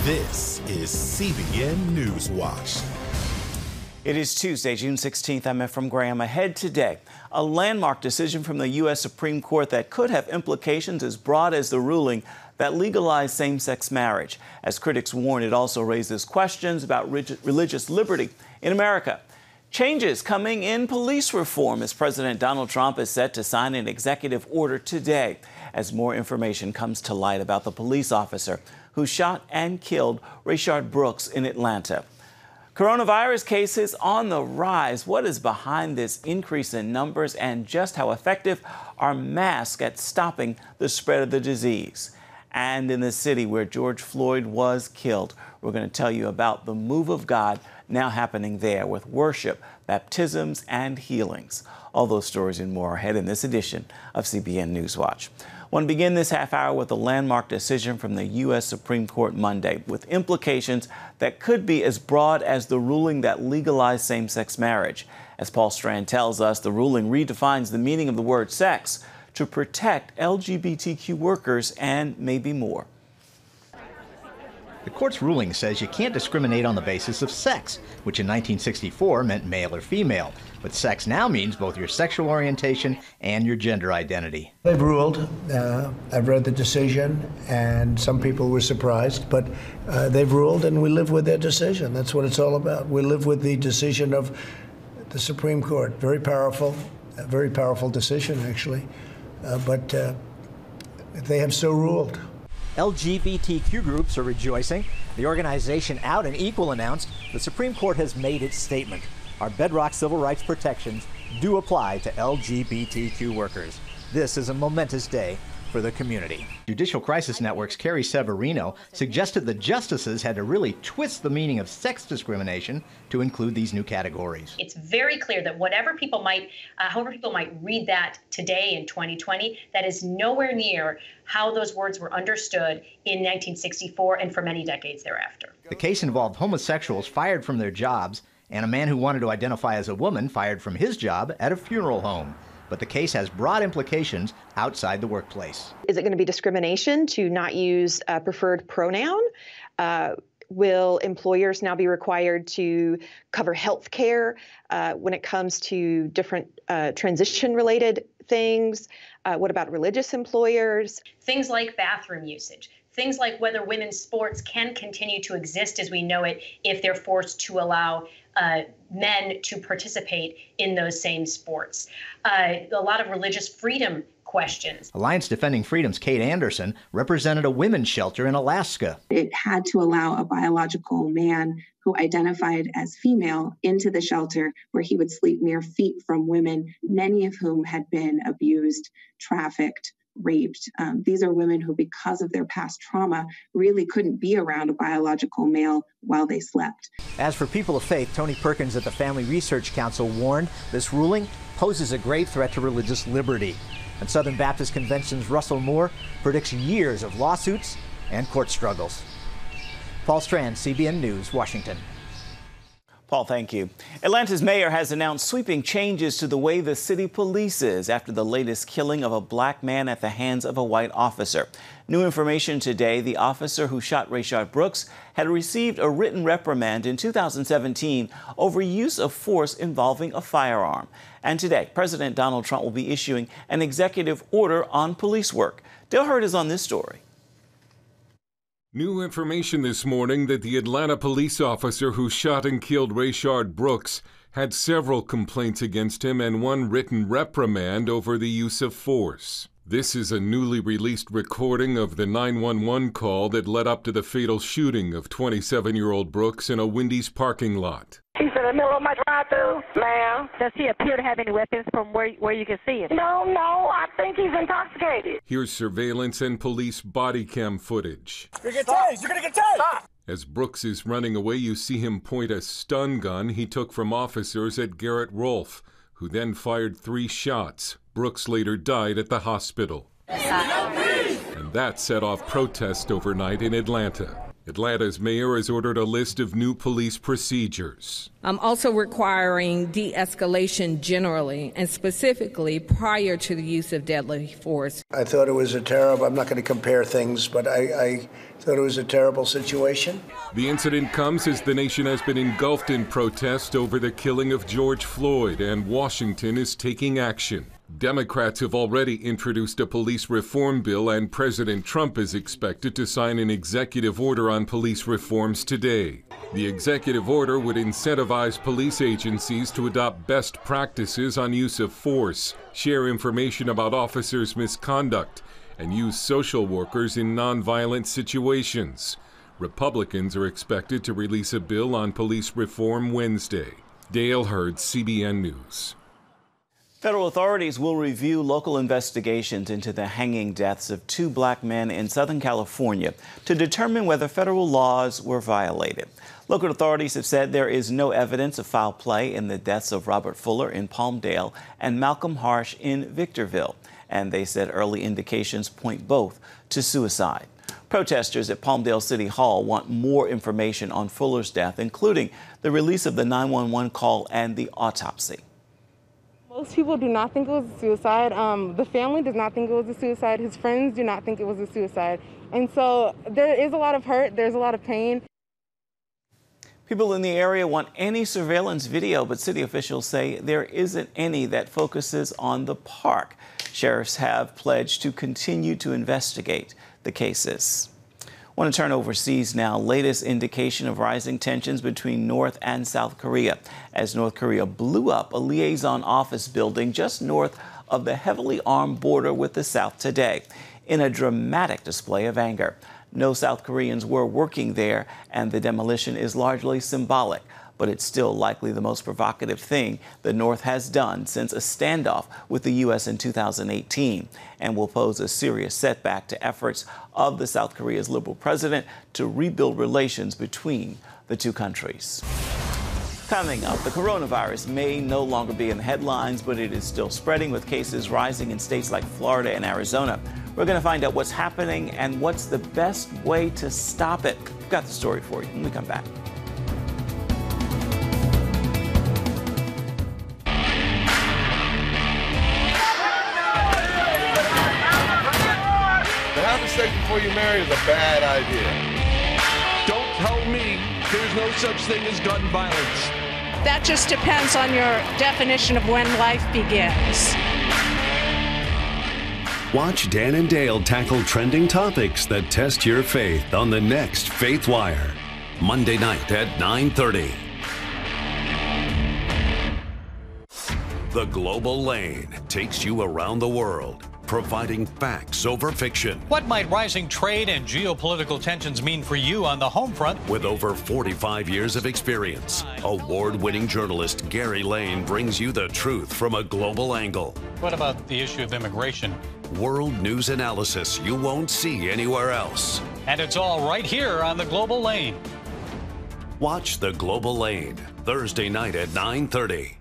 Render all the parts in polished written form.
This is CBN NewsWatch. It is Tuesday, June 16th. I'm Ephraim Graham. Ahead today, a landmark decision from the U.S. Supreme Court that could have implications as broad as the ruling that legalized same-sex marriage. As critics warn, it also raises questions about religious liberty in America. Changes coming in police reform as President Donald Trump is set to sign an executive order today as more information comes to light about the police officer who shot and killed Rayshard Brooks in Atlanta. Coronavirus cases on the rise. What is behind this increase in numbers, and just how effective are masks at stopping the spread of the disease? And in the city where George Floyd was killed, we're going to tell you about the move of God now happening there with worship, baptisms, and healings. All those stories and more ahead in this edition of CBN Newswatch. I want to begin this half hour with a landmark decision from the U.S. Supreme Court Monday with implications that could be as broad as the ruling that legalized same-sex marriage. As Paul Strand tells us, the ruling redefines the meaning of the word sex to protect LGBTQ workers and maybe more. The court's ruling says you can't discriminate on the basis of sex, which in 1964 meant male or female. But sex now means both your sexual orientation and your gender identity. They've ruled. I've read the decision, and some people were surprised, but they've ruled, and we live with their decision. That's what it's all about. We live with the decision of the Supreme Court. Very powerful decision, actually. But they have so ruled. LGBTQ groups are rejoicing. The organization Out and Equal announced the Supreme Court has made its statement. Our bedrock civil rights protections do apply to LGBTQ workers. This is a momentous day for the community. Judicial Crisis Network's Carrie Severino suggested the justices had to really twist the meaning of sex discrimination to include these new categories. It's very clear that however people might read that today in 2020, that is nowhere near how those words were understood in 1964 and for many decades thereafter. The case involved homosexuals fired from their jobs and a man who wanted to identify as a woman fired from his job at a funeral home. But the case has broad implications outside the workplace. Is it going to be discrimination to not use a preferred pronoun? Will employers now be required to cover health care when it comes to different transition-related things? What about religious employers? Things like bathroom usage. Things like whether women's sports can continue to exist as we know it if they're forced to allow men to participate in those same sports. A lot of religious freedom questions. Alliance Defending Freedom's Kate Anderson represented a women's shelter in Alaska. It had to allow a biological man who identified as female into the shelter where he would sleep mere feet from women, many of whom had been abused, trafficked, raped. These are women who, because of their past trauma, really couldn't be around a biological male while they slept. As for people of faith, Tony Perkins at the Family Research Council warned this ruling poses a grave threat to religious liberty. And Southern Baptist Convention's Russell Moore predicts years of lawsuits and court struggles. Paul Strand, CBN News, Washington. Paul, thank you. Atlanta's mayor has announced sweeping changes to the way the city polices after the latest killing of a black man at the hands of a white officer. New information today, the officer who shot Rayshard Brooks had received a written reprimand in 2017 over use of force involving a firearm. And today, President Donald Trump will be issuing an executive order on police work. Dale Hurd is on this story. New information this morning that the Atlanta police officer who shot and killed Rayshard Brooks had several complaints against him and one written reprimand over the use of force. This is a newly released recording of the 911 call that led up to the fatal shooting of 27-year-old Brooks in a Wendy's parking lot. He's in the middle of my drive-thru, ma'am. Does he appear to have any weapons from where you can see it? No, I think he's intoxicated. Here's surveillance and police body cam footage. You're gonna get tased! You're gonna get tased! Stop! As Brooks is running away, you see him point a stun gun he took from officers at Garrett Rolfe, who then fired 3 shots. Brooks later died at the hospital. And that set off protests overnight in Atlanta. Atlanta's mayor has ordered a list of new police procedures. I'm also requiring de-escalation generally and specifically prior to the use of deadly force. I thought it was a terrible, I'm not going to compare things, but I thought it was a terrible situation. The incident comes as the nation has been engulfed in protest over the killing of George Floyd, and Washington is taking action. Democrats have already introduced a police reform bill, and President Trump is expected to sign an executive order on police reforms today. The executive order would incentivize police agencies to adopt best practices on use of force, share information about officers' misconduct, and use social workers in nonviolent situations. Republicans are expected to release a bill on police reform Wednesday. Dale Hurd, CBN News. Federal authorities will review local investigations into the hanging deaths of 2 black men in Southern California to determine whether federal laws were violated. Local authorities have said there is no evidence of foul play in the deaths of Robert Fuller in Palmdale and Malcolm Harsh in Victorville. And they said early indications point both to suicide. Protesters at Palmdale City Hall want more information on Fuller's death, including the release of the 911 call and the autopsy. Most people do not think it was a suicide. The family does not think it was a suicide. His friends do not think it was a suicide. And so there is a lot of hurt. There's a lot of pain. People in the area want any surveillance video, but city officials say there isn't any that focuses on the park. Sheriffs have pledged to continue to investigate the cases. I want to turn overseas now. Latest indication of rising tensions between North and South Korea as North Korea blew up a liaison office building just north of the heavily armed border with the South today in a dramatic display of anger. No South Koreans were working there, and the demolition is largely symbolic, but it's still likely the most provocative thing the North has done since a standoff with the U.S. in 2018, and will pose a serious setback to efforts of the South Korea's liberal president to rebuild relations between the two countries. Coming up, the coronavirus may no longer be in the headlines, but it is still spreading, with cases rising in states like Florida and Arizona. We're going to find out what's happening and what's the best way to stop it. We've got the story for you when we come back. To have a sex before you marry is a bad idea. Don't tell me there's no such thing as gun violence. That just depends on your definition of when life begins. Watch Dan and Dale tackle trending topics that test your faith on the next Faith Wire, Monday night at 9:30. The Global Lane takes you around the world, providing facts over fiction. What might rising trade and geopolitical tensions mean for you on the home front? With over 45 years of experience, award-winning journalist Gary Lane brings you the truth from a global angle. What about the issue of immigration? World news analysis you won't see anywhere else. And it's all right here on the Global Lane. Watch The Global Lane, Thursday night at 9:30.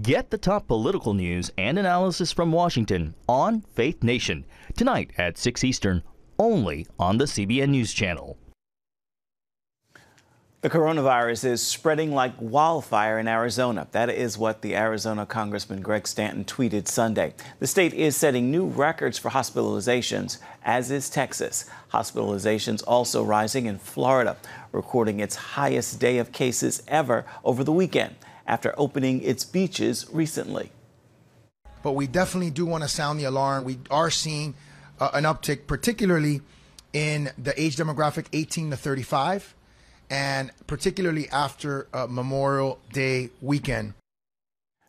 Get the top political news and analysis from Washington on Faith Nation, tonight at 6 Eastern, only on the CBN News Channel. The coronavirus is spreading like wildfire in Arizona. That is what the Arizona Congressman Greg Stanton tweeted Sunday. The state is setting new records for hospitalizations, as is Texas. Hospitalizations also rising in Florida, recording its highest day of cases ever over the weekend after opening its beaches recently. But we definitely do want to sound the alarm. We are seeing an uptick, particularly in the age demographic 18 to 35. And particularly after Memorial Day weekend.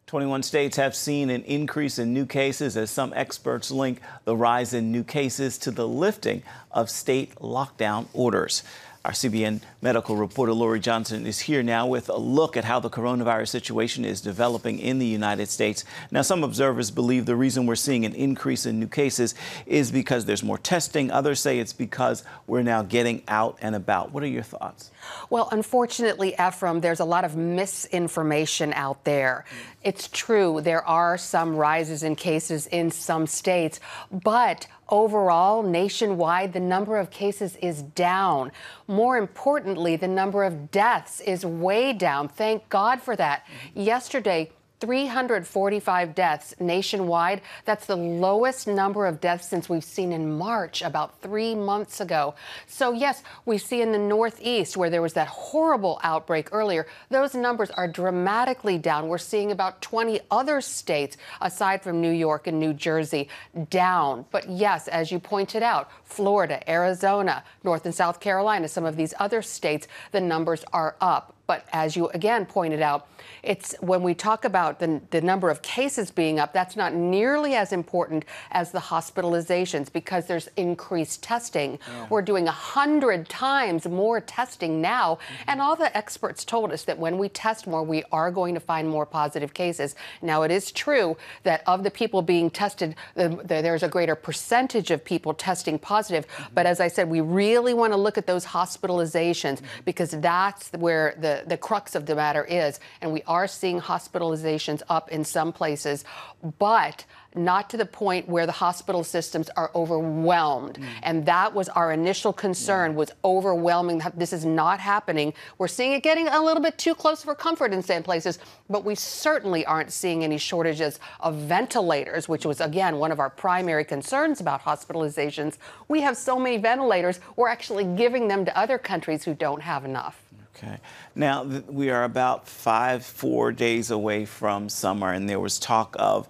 21 states have seen an increase in new cases as some experts link the rise in new cases to the lifting of state lockdown orders. Our CBN medical reporter Lori Johnson is here now with a look at how the coronavirus situation is developing in the United States. Now, some observers believe the reason we're seeing an increase in new cases is because there's more testing. Others say it's because we're now getting out and about. What are your thoughts? Well, unfortunately, Ephraim, there's a lot of misinformation out there. It's true, there are some rises in cases in some states, but overall, nationwide, the number of cases is down. More importantly, the number of deaths is way down. Thank God for that. Yesterday, 345 deaths nationwide. That's the lowest number of deaths since we've seen in March, about 3 months ago. So yes, we see in the Northeast where there was that horrible outbreak earlier, those numbers are dramatically down. We're seeing about 20 other states, aside from New York and New Jersey, down. But yes, as you pointed out, Florida, Arizona, North and South Carolina, some of these other states, the numbers are up. But as you again pointed out, it's when we talk about the number of cases being up, that's not nearly as important as the hospitalizations because there's increased testing. Yeah. We're doing 100 times more testing now. And all the experts told us that when we test more, we are going to find more positive cases. Now, it is true that of the people being tested, there's a greater percentage of people testing positive. But as I said, we really want to look at those hospitalizations because that's where the crux of the matter is. And we are seeing hospitalizations up in some places, but not to the point where the hospital systems are overwhelmed. And that was our initial concern, was overwhelming. This is not happening. We're seeing it getting a little bit too close for comfort in some places, but we certainly aren't seeing any shortages of ventilators, which was, again, one of our primary concerns about hospitalizations. We have so many ventilators, we're actually giving them to other countries who don't have enough. Okay. Now, we are about 4 days away from summer, and there was talk of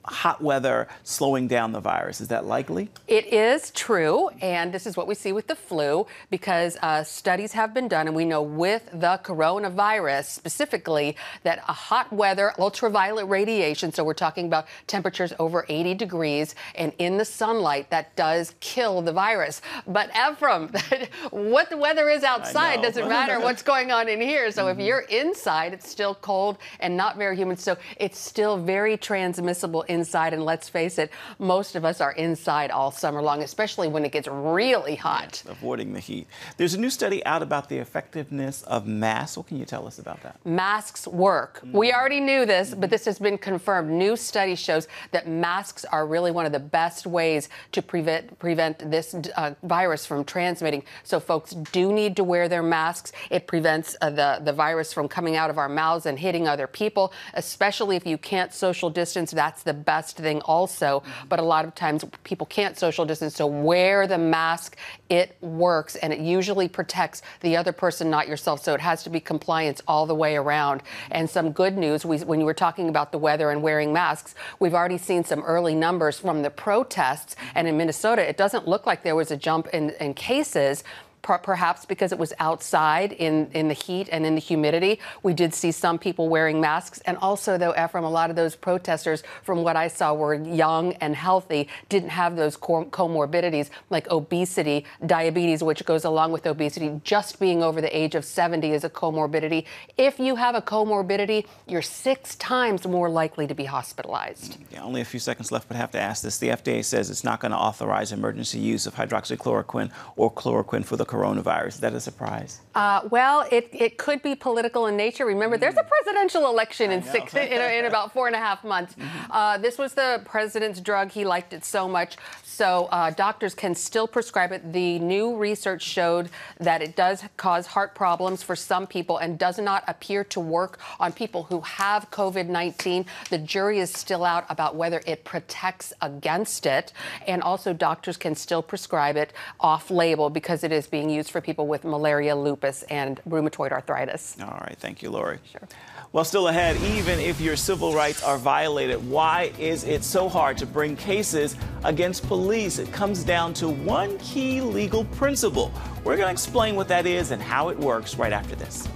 hot weather slowing down the virus. Is that likely? It is true, and this is what we see with the flu, because studies have been done, and we know with the coronavirus specifically that a hot weather, ultraviolet radiation, so we're talking about temperatures over 80 degrees, and in the sunlight, that does kill the virus. But Ephraim, what the weather is outside doesn't matter what's going on in here. So if you're inside, it's still cold and not very humid, so it's still very transmissible inside, and let's face it, most of us are inside all summer long, especially when it gets really hot. Yes, avoiding the heat. There's a new study out about the effectiveness of masks. What can you tell us about that? Masks work. We already knew this, but this has been confirmed. New study shows that masks are really one of the best ways to prevent this virus from transmitting. So folks do need to wear their masks. It prevents the virus from coming out of our mouths and hitting other people, especially if you can't social distance. That's the best thing also, but a lot of times people can't social distance, so wear the mask. It works, and it usually protects the other person, not yourself, so it has to be compliance all the way around. And some good news, when you were talking about the weather and wearing masks, we've already seen some early numbers from the protests, and in Minnesota, it doesn't look like there was a jump in cases. Perhaps because it was outside in the heat and in the humidity. We did see some people wearing masks. And also, though, Ephraim, a lot of those protesters, from what I saw, were young and healthy, didn't have those comorbidities like obesity, diabetes, which goes along with obesity. Just being over the age of 70 is a comorbidity. If you have a comorbidity, you're 6 times more likely to be hospitalized. Yeah, only a few seconds left, but I have to ask this. The FDA says it's not going to authorize emergency use of hydroxychloroquine or chloroquine for the coronavirus. Is that a surprise? Well, it could be political in nature. Remember, there's a presidential election in about 4.5 months. This was the president's drug. He liked it so much. So doctors can still prescribe it. The new research showed that it does cause heart problems for some people and does not appear to work on people who have COVID-19. The jury is still out about whether it protects against it. And also doctors can still prescribe it off-label because it is being used for people with malaria, lupus, and rheumatoid arthritis. All right. Thank you, Lori. Sure. Well, still ahead, even if your civil rights are violated, why is it so hard to bring cases against police? It comes down to one key legal principle. We're going to explain what that is and how it works right after this.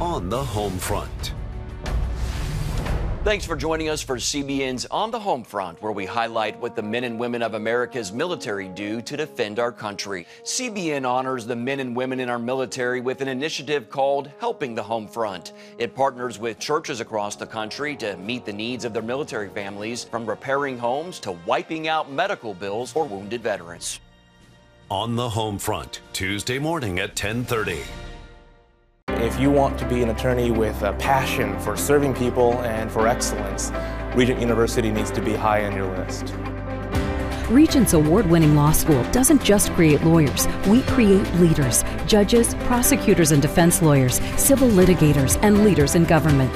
On the home front. Thanks for joining us for CBN's On the Home Front, where we highlight what the men and women of America's military do to defend our country. CBN honors the men and women in our military with an initiative called Helping the Home Front. It partners with churches across the country to meet the needs of their military families, from repairing homes to wiping out medical bills for wounded veterans. On the home front, Tuesday morning at 10:30. If you want to be an attorney with a passion for serving people and for excellence, Regent University needs to be high on your list. Regent's award-winning law school doesn't just create lawyers. We create leaders, judges, prosecutors and defense lawyers, civil litigators, and leaders in government.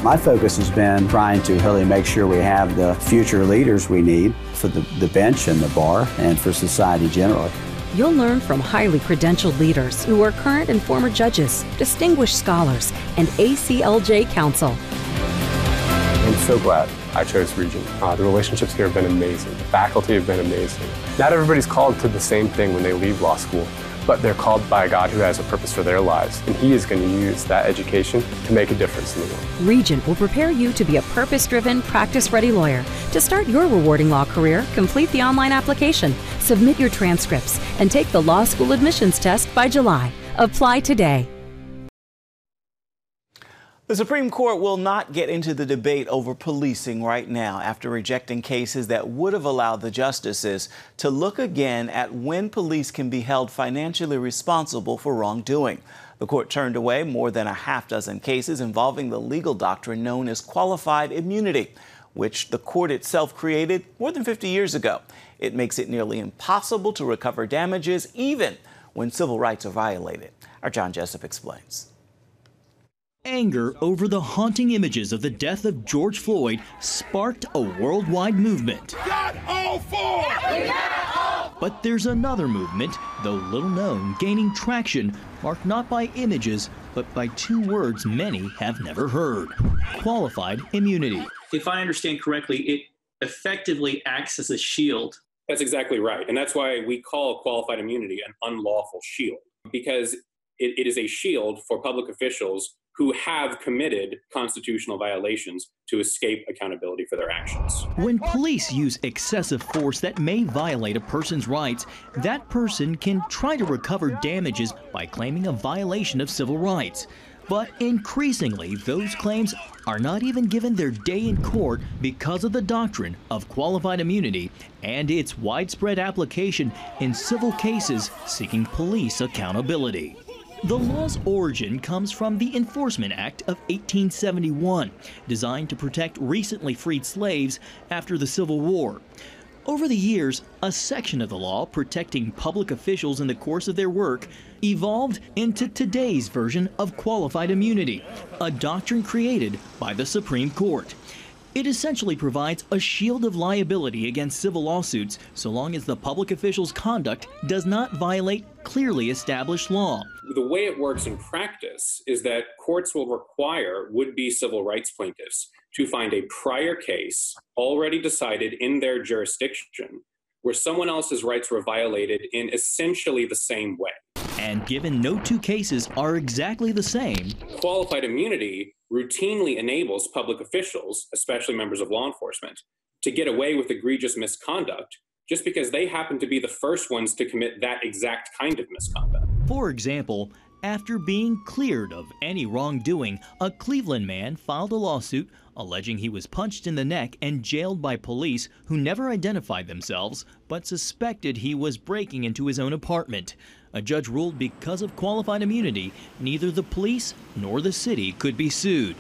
My focus has been trying to really make sure we have the future leaders we need for the bench and the bar and for society generally. You'll learn from highly credentialed leaders who are current and former judges, distinguished scholars, and ACLJ counsel. I'm so glad I chose Regent. The relationships here have been amazing. The faculty have been amazing. Not everybody's called to the same thing when they leave law school, but they're called by a God who has a purpose for their lives, and He is going to use that education to make a difference in the world. Regent will prepare you to be a purpose-driven, practice-ready lawyer. To start your rewarding law career, complete the online application, submit your transcripts, and take the law school admissions test by July. Apply today. The Supreme Court will not get into the debate over policing right now after rejecting cases that would have allowed the justices to look again at when police can be held financially responsible for wrongdoing. The court turned away more than a half-dozen cases involving the legal doctrine known as qualified immunity, which the court itself created more than 50 years ago. It makes it nearly impossible to recover damages even when civil rights are violated. Our John Jessup explains. Anger over the haunting images of the death of George Floyd sparked a worldwide movement. Got all four! But there's another movement, though little known, gaining traction, marked not by images, but by two words many have never heard: qualified immunity. If I understand correctly, it effectively acts as a shield. That's exactly right. And that's why we call qualified immunity an unlawful shield, because it is a shield for public officials who have committed constitutional violations to escape accountability for their actions. When police use excessive force that may violate a person's rights, that person can try to recover damages by claiming a violation of civil rights. But increasingly, those claims are not even given their day in court because of the doctrine of qualified immunity and its widespread application in civil cases seeking police accountability. The law's origin comes from the Enforcement Act of 1871, designed to protect recently freed slaves after the Civil War. Over the years, a section of the law protecting public officials in the course of their work evolved into today's version of qualified immunity, a doctrine created by the Supreme Court. It essentially provides a shield of liability against civil lawsuits so long as the public official's conduct does not violate clearly established law. The way it works in practice is that courts will require would-be civil rights plaintiffs to find a prior case already decided in their jurisdiction where someone else's rights were violated in essentially the same way. And given no two cases are exactly the same, qualified immunity routinely enables public officials, especially members of law enforcement, to get away with egregious misconduct just because they happen to be the first ones to commit that exact kind of misconduct. For example, after being cleared of any wrongdoing, a Cleveland man filed a lawsuit alleging he was punched in the neck and jailed by police who never identified themselves but suspected he was breaking into his own apartment. A judge ruled because of qualified immunity, neither the police nor the city could be sued.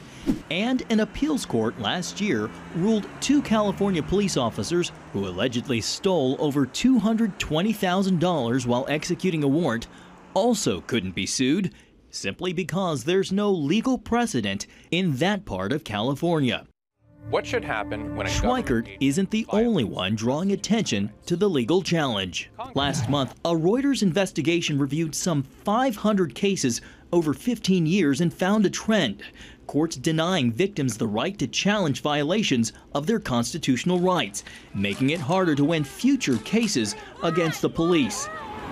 And an appeals court last year ruled 2 California police officers who allegedly stole over $220,000 while executing a warrant also couldn't be sued, simply because there's no legal precedent in that part of California. What should happen when a Schweikert isn't the only one drawing attention to the legal challenge. Last month, a Reuters investigation reviewed some 500 cases over 15 years and found a trend. Courts denying victims the right to challenge violations of their constitutional rights, making it harder to win future cases against the police.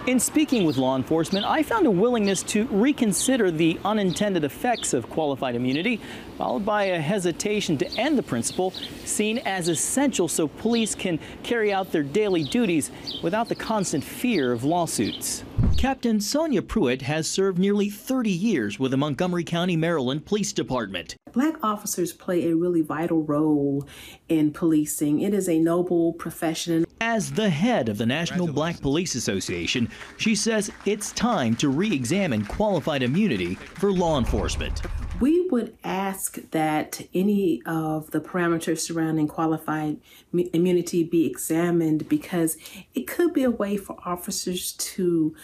In speaking with law enforcement, I found a willingness to reconsider the unintended effects of qualified immunity, followed by a hesitation to end the principle, seen as essential so police can carry out their daily duties without the constant fear of lawsuits. Captain Sonia Pruitt has served nearly 30 years with the Montgomery County, Maryland Police Department. Black officers play a really vital role in policing. It is a noble profession. As the head of the National Black Police Association, she says it's time to re-examine qualified immunity for law enforcement. We would ask that any of the parameters surrounding qualified immunity be examined because it could be a way for officers to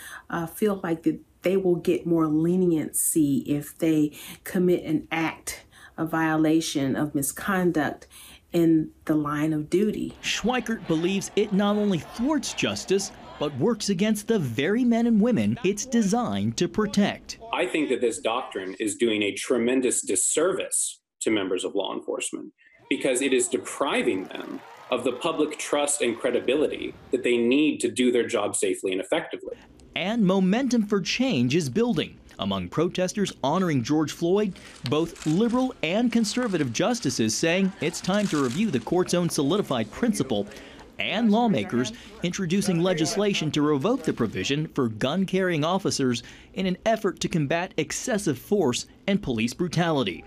feel like that they will get more leniency if they commit an act, a violation of misconduct in the line of duty. Schweikert believes it not only thwarts justice, but works against the very men and women it's designed to protect. I think that this doctrine is doing a tremendous disservice to members of law enforcement because it is depriving them of the public trust and credibility that they need to do their job safely and effectively. And momentum for change is building. Among protesters honoring George Floyd, both liberal and conservative justices saying it's time to review the court's own solidified principle, and lawmakers introducing legislation to revoke the provision for gun-carrying officers in an effort to combat excessive force and police brutality.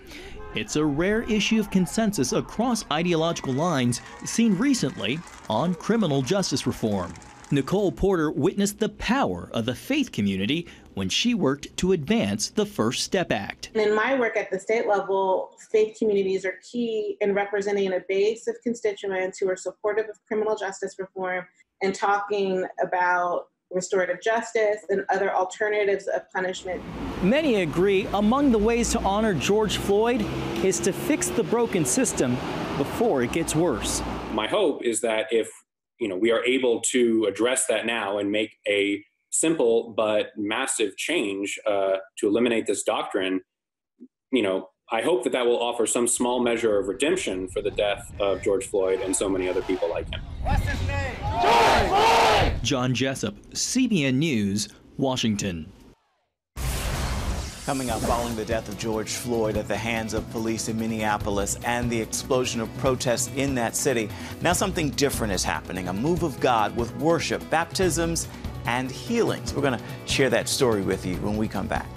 It's a rare issue of consensus across ideological lines seen recently on criminal justice reform. Nicole Porter witnessed the power of the faith community when she worked to advance the First Step Act. In my work at the state level, faith communities are key in representing a base of constituents who are supportive of criminal justice reform and talking about restorative justice and other alternatives of punishment. Many agree among the ways to honor George Floyd is to fix the broken system before it gets worse. My hope is that if we are able to address that now and make a simple but massive change to eliminate this doctrine, I hope that will offer some small measure of redemption for the death of George Floyd and so many other people like him. What's his name? George Floyd! John Jessup, CBN News, Washington. Coming up, following the death of George Floyd at the hands of police in Minneapolis and the explosion of protests in that city, now something different is happening, a move of God with worship, baptisms, and healings. We're going to share that story with you when we come back.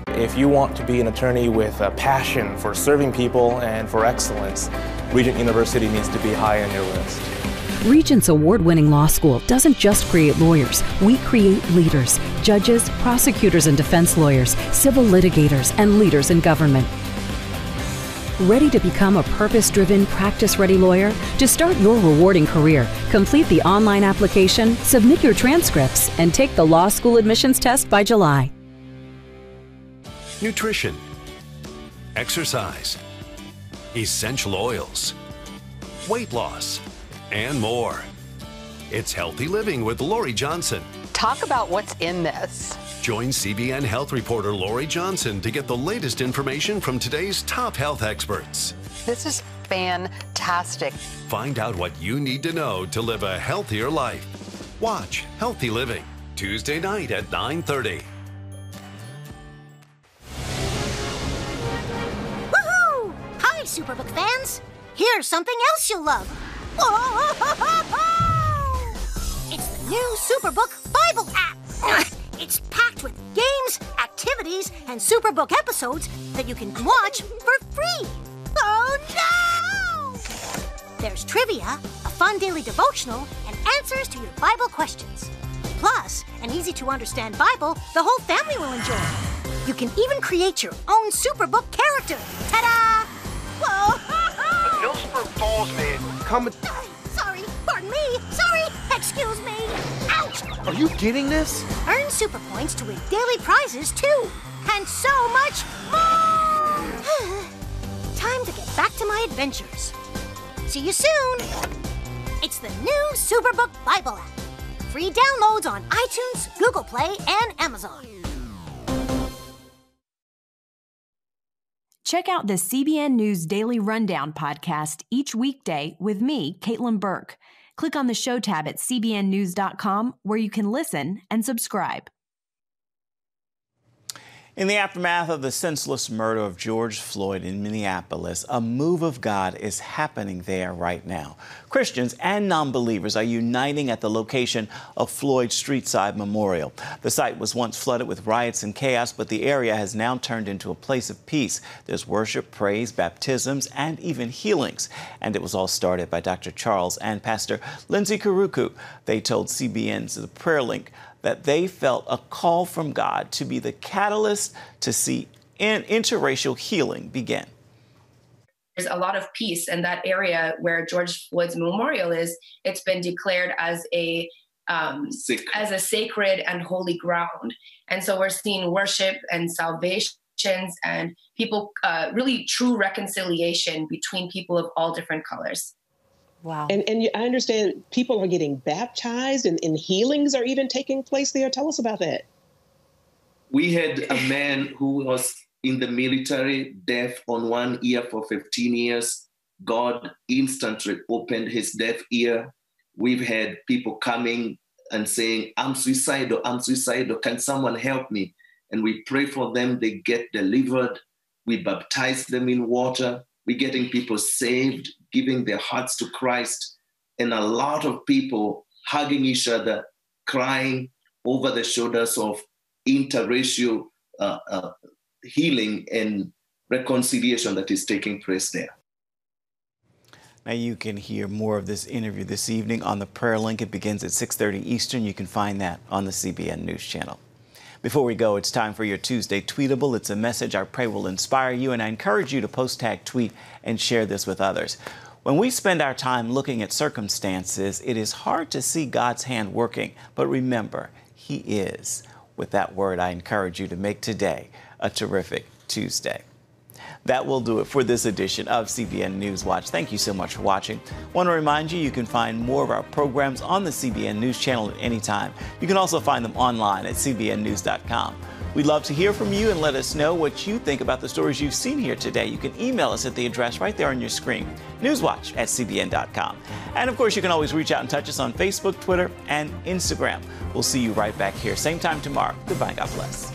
If you want to be an attorney with a passion for serving people and for excellence, Regent University needs to be high on your list. Regent's award-winning law school doesn't just create lawyers. We create leaders, judges, prosecutors and defense lawyers, civil litigators, and leaders in government. Ready to become a purpose-driven, practice-ready lawyer? To start your rewarding career, complete the online application, submit your transcripts, and take the law school admissions test by July. Nutrition, exercise, essential oils, weight loss, and more. It's Healthy Living with Lori Johnson. Talk about what's in this. Join CBN health reporter Lori Johnson to get the latest information from today's top health experts. This is fantastic. Find out what you need to know to live a healthier life. Watch Healthy Living, Tuesday night at 9:30. Woohoo! Hi, Superbook fans. Here's something else you'll love. Whoa! It's the new Superbook Bible app. It's packed with games, activities, and Superbook episodes that you can watch for free. Oh no! There's trivia, a fun daily devotional, and answers to your Bible questions. Plus, an easy-to-understand Bible the whole family will enjoy. You can even create your own Superbook character. Ta-da! Whoa! No super balls, man. Come. Sorry, pardon me. Sorry, excuse me. Ouch! Are you getting this? Earn super points to win daily prizes too, and so much more. Time to get back to my adventures. See you soon. It's the new Superbook Bible app. Free downloads on iTunes, Google Play, and Amazon. Check out the CBN News Daily Rundown podcast each weekday with me, Caitlin Burke. Click on the show tab at cbnnews.com where you can listen and subscribe. In the aftermath of the senseless murder of George Floyd in Minneapolis, a move of God is happening there right now. Christians and non-believers are uniting at the location of Floyd's Streetside Memorial. The site was once flooded with riots and chaos, but the area has now turned into a place of peace. There's worship, praise, baptisms, and even healings. And it was all started by Dr. Charles and Pastor Lindsay Karuku. They told CBN's The Prayer Link that they felt a call from God to be the catalyst to see interracial healing begin. There's a lot of peace in that area where George Floyd's memorial is. It's been declared as a sacred and holy ground. And so we're seeing worship and salvations and people, really true reconciliation between people of all different colors. Wow. And I understand people are getting baptized and healings are even taking place there. Tell us about that. We had a man who was in the military, deaf on one ear for 15 years. God instantly opened his deaf ear. We've had people coming and saying, I'm suicidal, can someone help me? And we pray for them, they get delivered. We baptize them in water. We're getting people saved, giving their hearts to Christ, and a lot of people hugging each other, crying over the shoulders of interracial healing and reconciliation that is taking place there. Now you can hear more of this interview this evening on the Prayer Link. It begins at 6:30 Eastern. You can find that on the CBN News Channel. Before we go, it's time for your Tuesday Tweetable. It's a message I pray will inspire you, and I encourage you to post tag tweet and share this with others. When we spend our time looking at circumstances, it is hard to see God's hand working, but remember, He is. With that word, I encourage you to make today a terrific Tuesday. That will do it for this edition of CBN News Watch. Thank you so much for watching. I want to remind you can find more of our programs on the CBN News Channel at any time. You can also find them online at cbnnews.com. We'd love to hear from you and let us know what you think about the stories you've seen here today. You can email us at the address right there on your screen, newswatch@cbn.com. And of course, you can always reach out and touch us on Facebook, Twitter, and Instagram. We'll see you right back here, same time tomorrow. Goodbye, God bless.